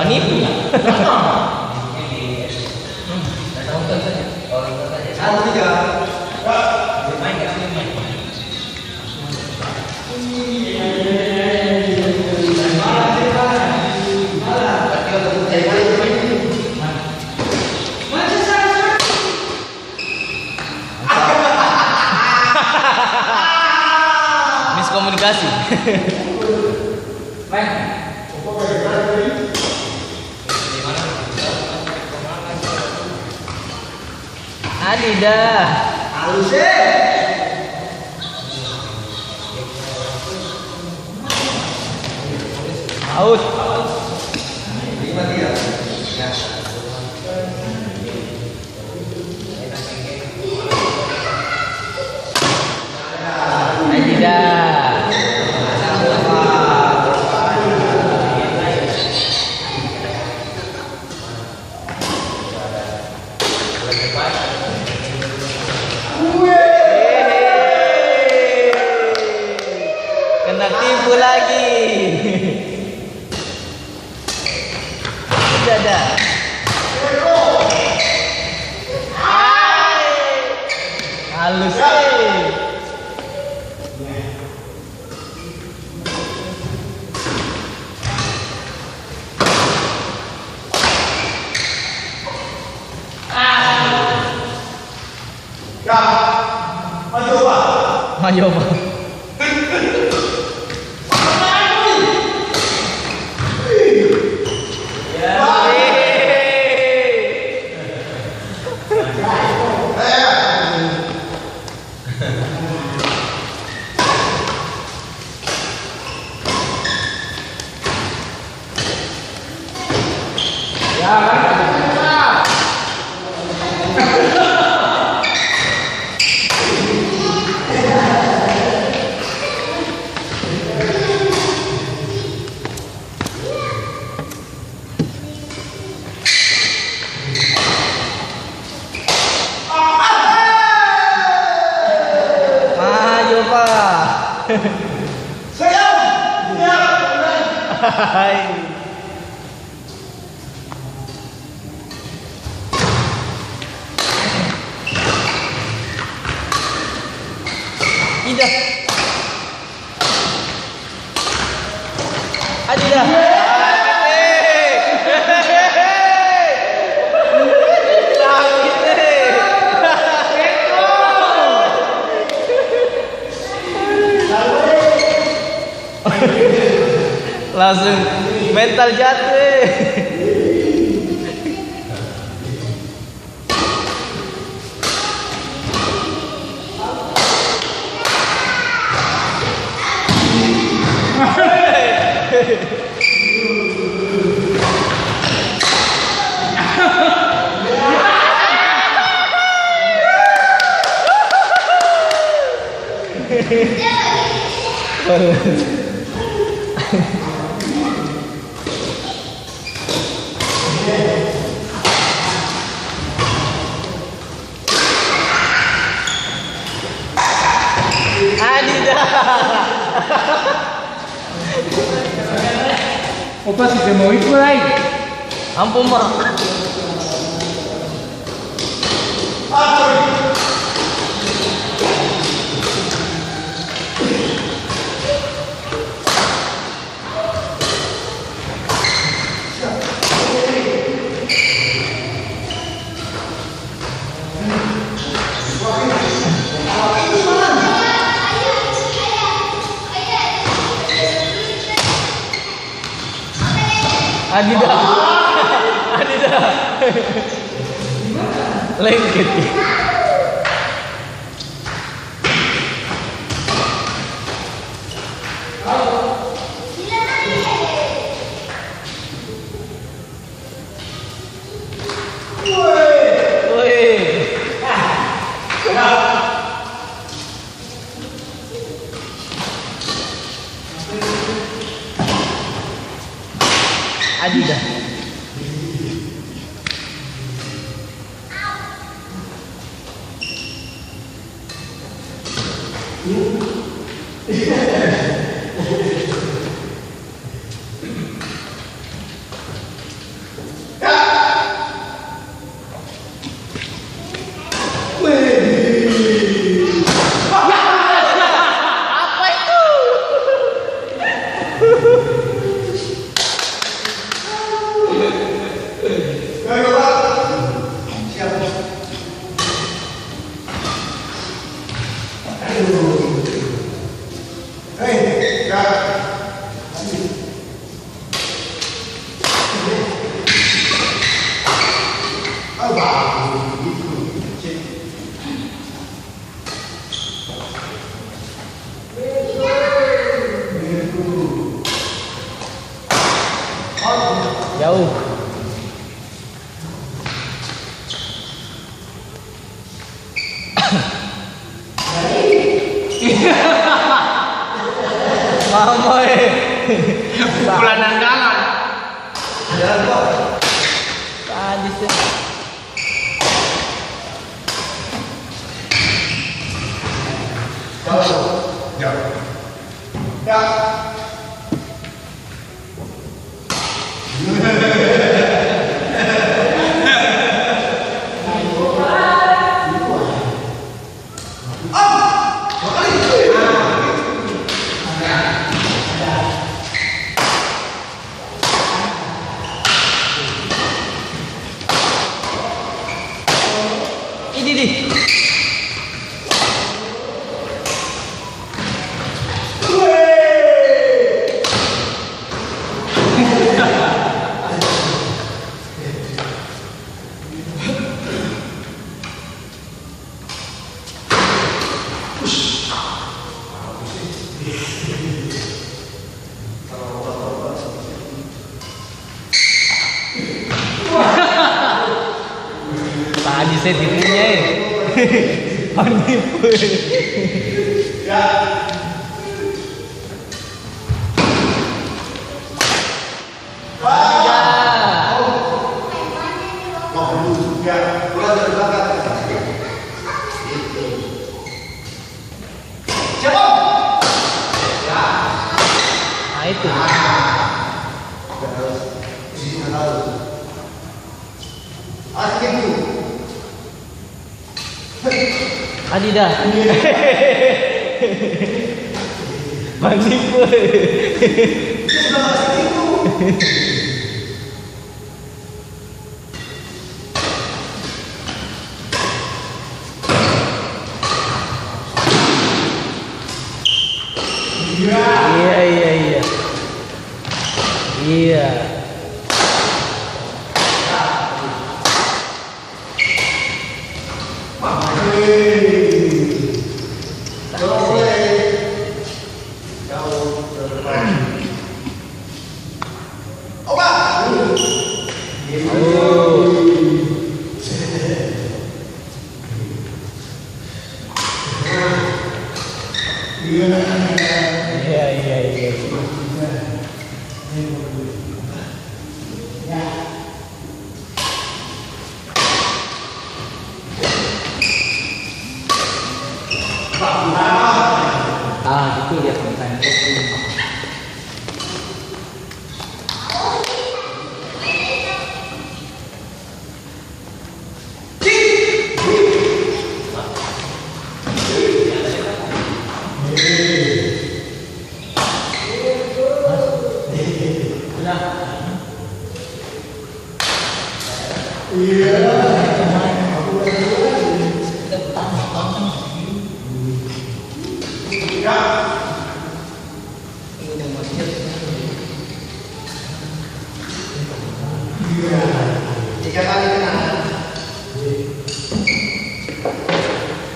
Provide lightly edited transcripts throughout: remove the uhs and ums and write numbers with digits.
penipu. Miskomunikasi. Adidah. Halus Out. Kena tipu lagi. Sudah dah. Halus Ayo, Pak. Tidak. Adidah. Langsung mental jatuh. Opa, si te moví por ahí. Ampun, Mar. Adidah. Adidah. Lengket. Adidah. Jauh. Mama Pukulan andalan. sadis ya. Ini nih. Tadi saya tipunya penipu. Nah itu. Adidas. Penipu. Iya. Iya. Iya. Gitu dia konten.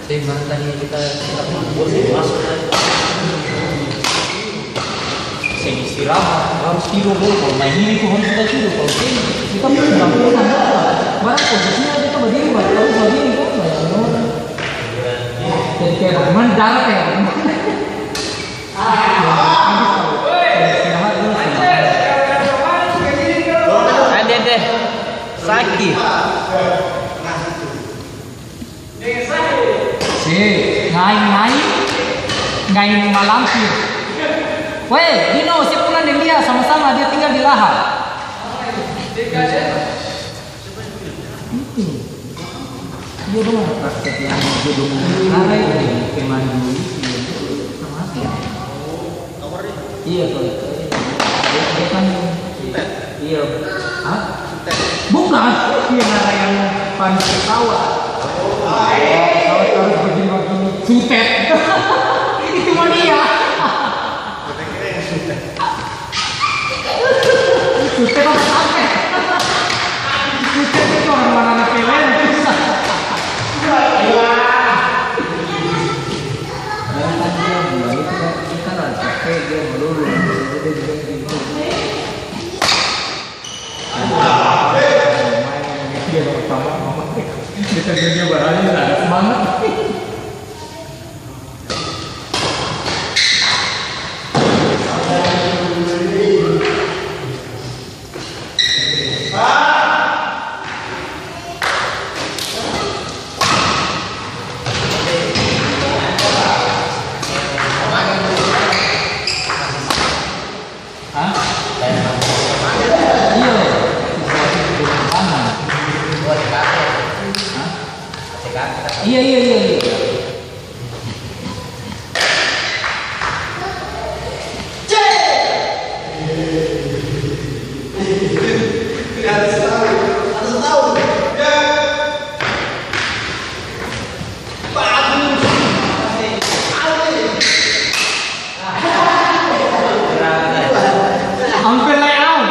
Seimbang tadi kita masuk saya istirahat harus tidur dulu kalau main ini tuh harus kita tidur kalau sini kita pulang barang posisinya kita berdiri baru berdiri kok jadi kayak mana darah ya ada sakit ngain malampir. Weh, Dino, si pulang dengan dia sama-sama dia tinggal di Lahar. Dia dong praktek yang jodoh mengarai dari Kemandu sama dia. Iya tuh. Dia kan iya. Hah? Bukan. Dia ngarai yang paling ketawa. Kalau harus begini-begini sutet. Itu mau dia. Sutet apa sampai? Sutet itu orang mana pelen. Kita kerja barangnya nggak ada semangat. Iya. Hampir lay out.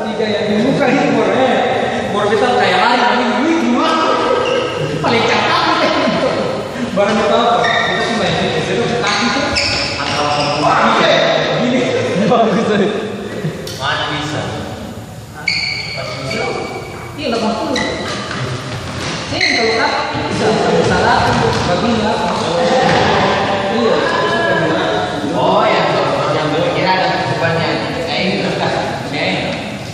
Tiga yang dibuka ini bor kita kayak lari ini dua paling cakap barang kita apa kita cuma ini itu kaki tuh antara gini bagus Mana bisa? iya 80 kalau kaki bisa salah baginya iya. Oh ya, yang dulu kira ada bebannya.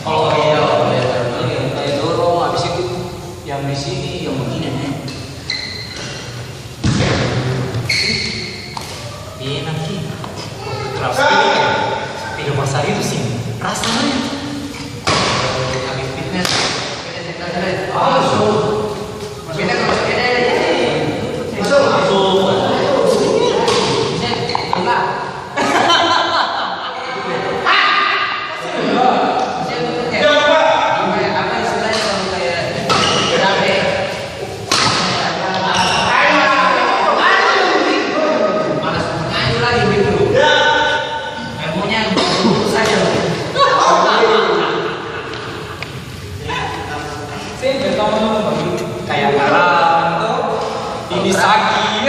Kalau kayak dorong habis itu yang di sini yang begini nih. Enak sih. Terus video pasar itu sih rasanya. Habis fitness, kita cek aja. Kita kalau sepeda aja. Kayak karang tuh ini sagi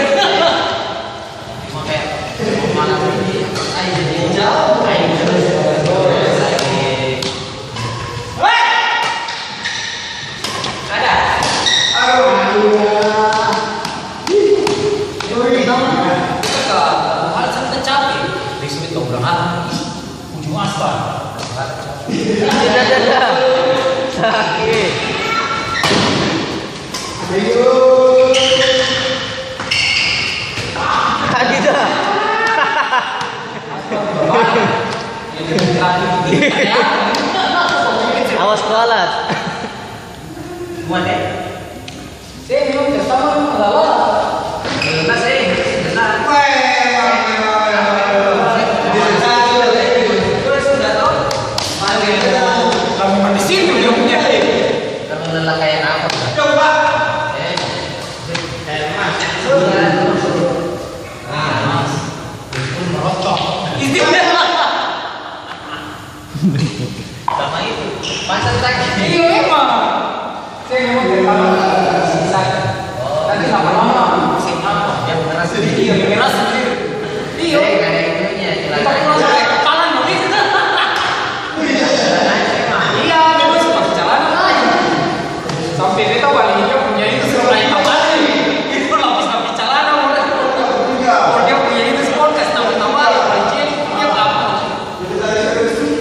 Kayak mana ini? Ayo jadi jauh. Ayo terus. Ada. ujung aspal. Awas kualat. Muat ya? Saya memang bersama adalah Benar sih, benar. di sini dia punya. Kamu lelah kayak apa? Coba. Sama itu, pasang lagi. Iya memang. Saya memang bersama sisa. Tadi lama-lama saya apa? Yang keras Iya, yang keras sendiri. Iya. Nggak ada itunya, Kita pulang sampai kepala nih. Iya, memang seperti jalanan aja. Sampai kita walinya punya itu seperti apa nih? Itu lapis-lapis celana mulai. Kalau dia punya itu podcast tambah-tambah walinya punya apa?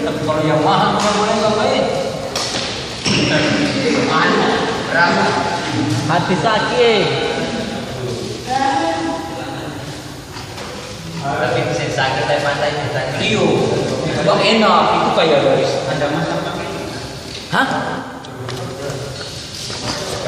Tapi kalau yang mahal nggak boleh nggak baik. Mana? Berapa? Hati sakit. Tapi bisa sakit saya pandai kita. Rio, bilang enak, itu kayak dari Anda masak pakai. Hah?